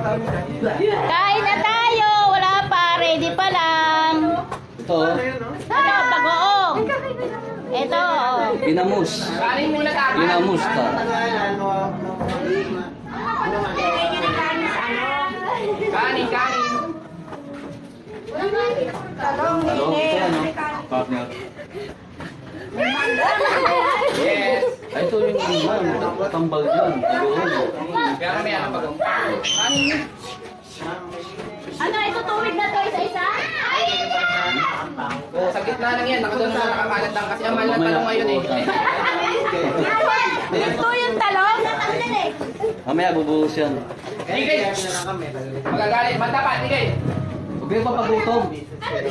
Kain na tayo. Wala pa. Ready pa lang. Ito. Ano? Bagoong. Ito. Pinamus. Pinamus ka. Kanin. Talong Hello, ito ano? Partner. Yes. Ay, ito yung tambal dyan. Kaya kami ang pag Ano? Ito tuwid na to isa-isa? sa gitna lang yan. Nakadun na nakakalat lang kasi ang mahal ng talong ngayon eh. Ito yung talong? Mamaya bubuhos yan. Tigay! Magagalit. Matapat, tigay! Huwag kayo papagutom.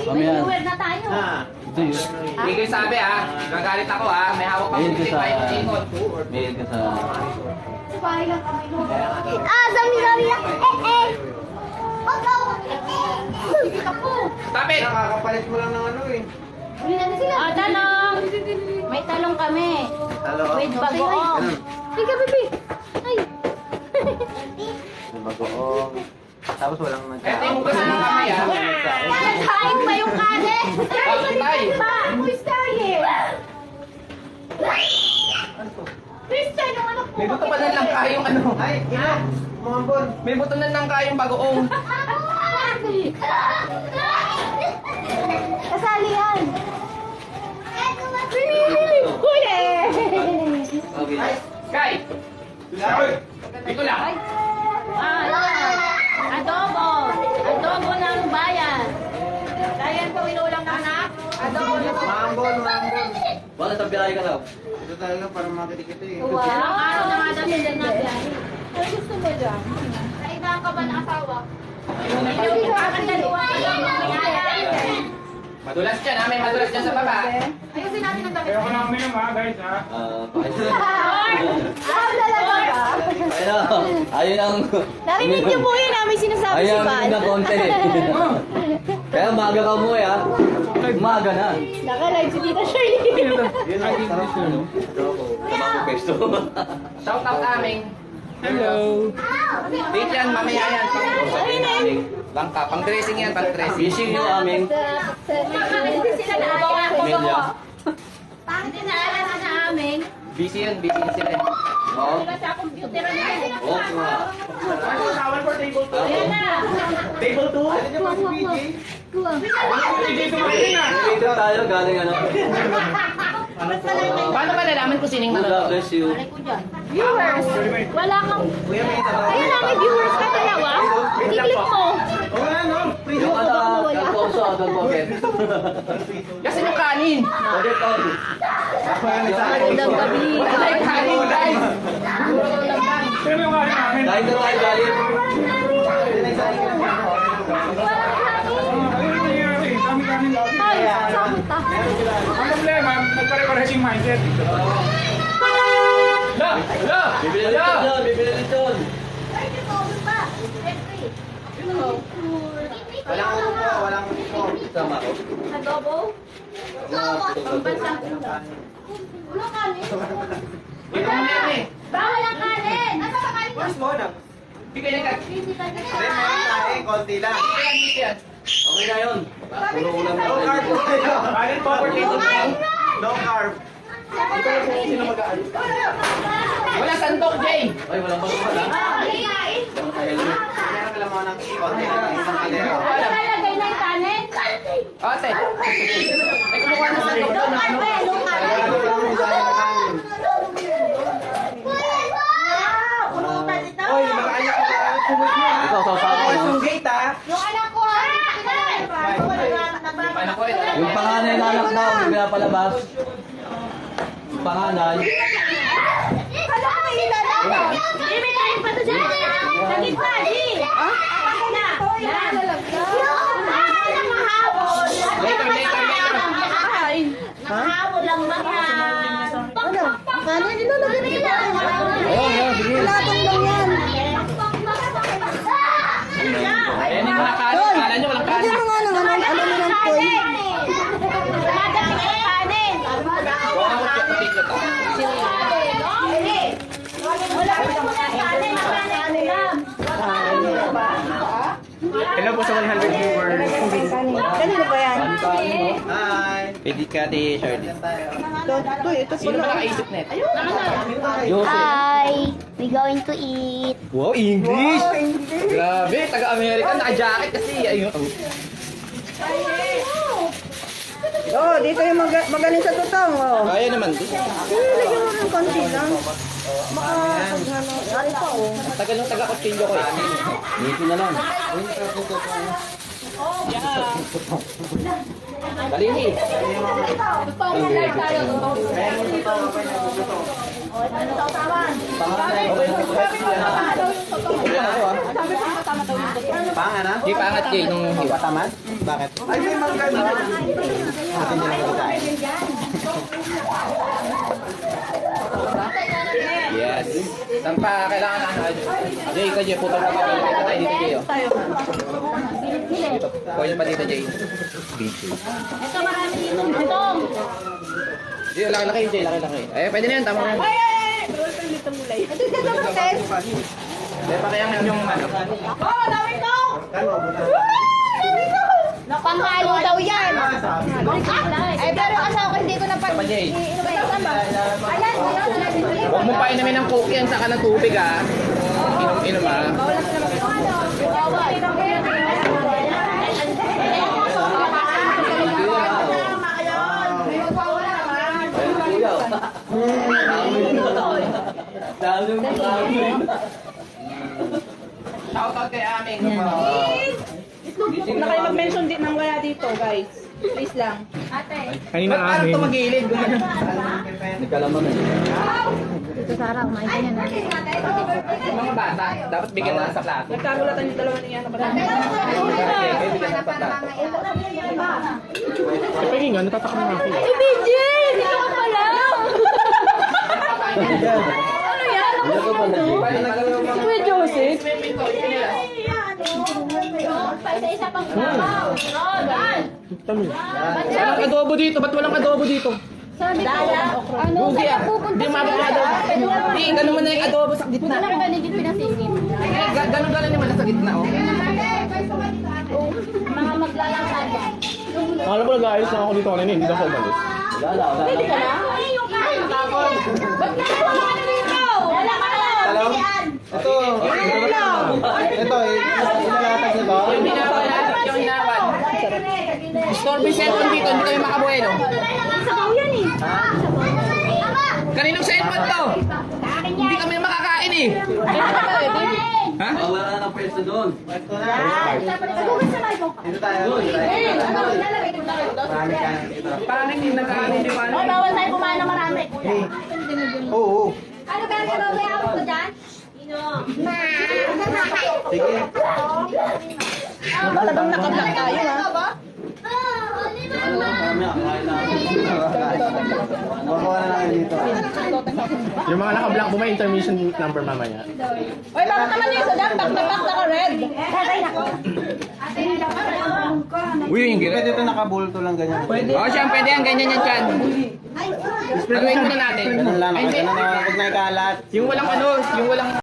Mamaya. Tuwid na tayo. Ito yun. Tigay sabi ha. Gagalit ako ha. May hawak pa Mayroon ka sa... 55 ingot. Mayroon ka sa... Dami-dami na. Tapit! Nakakapalit mo lang ng ano eh. Talong. May talong kami. With bagoong. Sige, baby. Ay. Bagoong. Tapos walang Kaya tayo mo kasi ng kamay ha. Kain pa yung kanin. Bakit tayo? Who's tayo? Kristen, yung anak ko. May buto pa na lang kayong ano. Ay, ina! Mga bon! May buto na lang kayong bagoong. Kasali yan. Pinili ko eh. Okay. Sky! Dito lang. Adobo. Adobo ng bayan. Kaya po inulang na anak. Adobo ng Mga bon! Wala, tabihay ka daw. Ito talaga para makikita eh. Wow. Ang araw na nga dami din natin. Ano gusto mo dyan? Kailangan ka ba ng asawa? Hindi ka kakandaliwa ka lang ng Madulas dyan ha. May madulas dyan sa baba. Ayusin natin ang damit. Ayoko na uminom ha, guys ha. Talaga ba? Ayun ang... Narinig niyo po yun namin sinasabi si Ayun Val. ang na konti. Kaya maga ka mo ha. Maga na. Naka-live si Tita Shirley. Yun ang sarap yun. Tabako pesto. Shout out aming. Hello. Date yan, mamaya yan. Bangka, pang dressing yan, pang dressing. Fishing yung aming... Hindi sila naalaan ko Medya. mo. Hindi naalaan na amin. Busy yan sila. Oo. Di ba sa computer na yan? Oo, nga. Tawal for table 2. Ayan na. Table 2? Ano niya pa si PJ? Dito tumating na. Dito tayo galing ano. Paano ba nalaman kung sining God manonood? bless you. Viewers. Wala kang... Kuya, may tawag. Ayun na, may viewers ka dalawa. I-click mo. Oo nga, no? Free Yung Baka mawala. Alfonso, don't forget. Kasi yung kanin. Forget all. Magandang gabi. Wala yung kanin, guys. Sino yung kanin namin? Dahil na tayo galing. Ayun yung nangyari. Dami kanin lagi. Ay, sakit ah. Ang problema, nagpare-pares yung mindset. Bibili ulit yun, bibili ulit yun. Walang upo po, walang upo. Tama ko. Adobo? Pambansa. Wala kanin. Ito mo yan eh. Bawal ang kanin. Asa ka kanin? Mas mo na. Hindi kayo nagkat. Hindi ka Hindi, meron tayo, konti lang. Okay na yun. Puro ulam na. Low carb po tayo. Kanin po for table 2. Low carb. Wala sandok, Jay. Ay, walang bago pala. Meron ka lang mga ng konti lang. Isang kalero. Lalagay na yung kanin. Ate. Ay, kumukuha na sandok doon. Ano? Oy, mag-aaya ka na. Ikaw, sasabi Tapos mo. yung gate ah. Yung anak ko ha. Paano ko rin? Yung panganay na anak daw, hindi pinapalabas. Yung panganay. Ano ka ilalala? Hindi, may kanin pa to dyan. Sa gitna, di. Bakit na? Yan. Nakahabol. Later. Nakahabol lang ba yan? Kanin, ilalagay na yan. Ayun, yan, sige. Latong lang yan. Ayan yung mga kanin. Kala nyo walang Lagyan kanin. mo nga ng ano mo ng toy. Madami ang kanin. Kung ako, chocolate ko to. Edit ka, Ate Shirley. Ito Sino pala. ba nakaisip net? Joseph. Hi! We going to eat. Wow, English! Grabe, taga-American, naka-jacket kasi. Ayun. Oh, dito yung magaling sa tutong. Oh. Kaya naman. Lagyan mo ng konti lang. Baka ano, ano pa oh. Ang tagal ng taga-kutsilyo ko eh. Dito na lang. Dalihi. Panga na? Di pangat Jay nung hiwa. Tamad? Bakit? Ay, may magkano. Atin din ang magkain. Yes. Saan pa kailangan na? Jay, ikaw Jay, putol ka pa. Ito tayo dito Jay. Dito. Pwede pa dito Jay. Ito marami dito. Ito. Jay, laki-laki Jay, laki-laki. Eh, pwede na yan, tama na yan. Eh, pakiangin yung ano. Panghalo daw yan. Ay, pero asawa ko hindi ko na pag... Pa Jay. Ayan, Huwag mo pa inamin ng coke yan, saka ng tubig ah. Inom-inom ah. Shoutout kay Aming. Huwag na kayo mag-mention din ng wala dito, guys. Please lang. Kanina Ba't parang amin. tumagilid? Nagkalaman na. Ito Sarah, kumain ka na. Mga bata, dapat bigyan na sa plato. Nagkagulatan yung dalawa niya na ba? Kaya bigyan na sa plato. Sa pagin nga, natatakam na ako. Si BJ! Dito ka pala! Ano yan? Ano ka ba na? Paano nagkaroon ng Kuya Joseph? Isa-isa pang sabaw. Dan! Walang adobo dito, ba't walang adobo dito? Sabi ko, ano, Lugi saan ah. ka pupunta Hindi mabot yung adobo. Hindi, ganun mo na yung adobo sa Buti gitna. na kita legit pinasisip. Ganun naman sa gitna oh. Mga maglalakad. Alam mo, nag-aayos na ako dito kanina, hindi na ako umalis. Wala, wala. Pwede ka na? Ay, yung kain. Ba't nagawa ka na dito? Wala ka na. Hello? Ito. Ito, inalatag nito. Yung hinawan. Store by second dito, hindi kami makabuelo. Sabaw yan eh. Kaninong cellphone to? Hindi kami makakain eh. Ha? Wala na ng pwesto doon. Ito na. Dito tayo. Marami ka na dito. Parang hindi nagkakain yung ano. Bawal tayo kumain ng marami. Oo. Ano ba yung gagawin ko dyan? Sige. Talagang nakablak tayo ha. Makuha na lang dito. Yung mga naka-black po, may intermission number mamaya. Uy, bakit naman yung sudan? Back na back naka-red. Uy, yung gira. Pwede ito nakabulto lang ganyan. Oo, siya, pwede yan, ganyan yan dyan. Gagawin muna natin. Ganun lang. Ay, hindi. Huwag na ikalat. Yung walang ano, yung walang